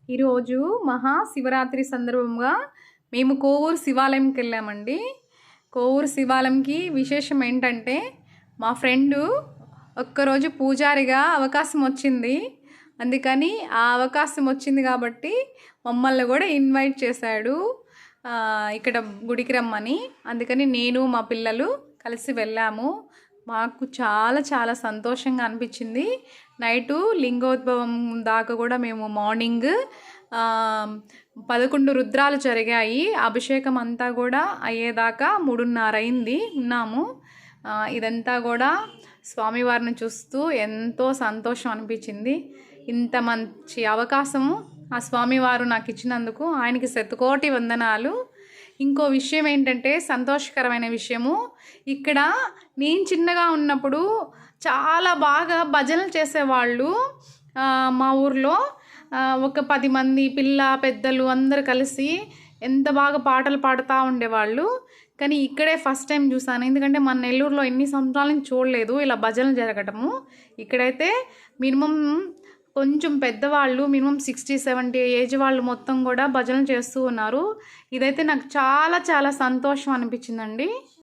ఈరోజు మహాశివరాత్రి సందర్భంగా మేము కోవూరు శివాలయంకి వెళ్ళామండి. కోవూరు శివాలయంకి విశేషం ఏంటంటే మా ఫ్రెండు ఒక్కరోజు పూజారిగా అవకాశం వచ్చింది. అందుకని ఆ అవకాశం వచ్చింది కాబట్టి మమ్మల్ని కూడా ఇన్వైట్ చేశాడు ఇక్కడ గుడికి రమ్మని. అందుకని నేను మా పిల్లలు కలిసి వెళ్ళాము. మాకు చాలా చాలా సంతోషంగా అనిపించింది. నైటు లింగోద్భవం దాకా కూడా మేము మార్నింగ్ 11 రుద్రాలు జరిగాయి. అభిషేకం అంతా కూడా అయ్యేదాకా 3:30 అయింది ఉన్నాము. ఇదంతా కూడా స్వామివారిని చూస్తూ ఎంతో సంతోషం అనిపించింది. ఇంత మంచి అవకాశము ఆ స్వామివారు నాకు ఇచ్చినందుకు ఆయనకి శతకోటి వందనాలు. ఇంకో విషయం ఏంటంటే సంతోషకరమైన విషయము, ఇక్కడ నేను చిన్నగా ఉన్నప్పుడు చాలా బాగా భజనలు చేసేవాళ్ళు. మా ఊర్లో ఒక 10 మంది పిల్ల పెద్దలు అందరు కలిసి ఎంత బాగా పాటలు పాడుతూ ఉండేవాళ్ళు. కానీ ఇక్కడే ఫస్ట్ టైం చూసాను. ఎందుకంటే మన నెల్లూరులో ఎన్ని సంవత్సరాల నుంచి చూడలేదు ఇలా భజనలు జరగటము. ఇక్కడైతే మినిమం కొంచెం పెద్దవాళ్ళు, మినిమం 60-70 ఏజ్ వాళ్ళు మొత్తం కూడా భజనలు చేస్తూ ఉన్నారు. ఇదైతే నాకు చాలా చాలా సంతోషం అనిపించిందండి.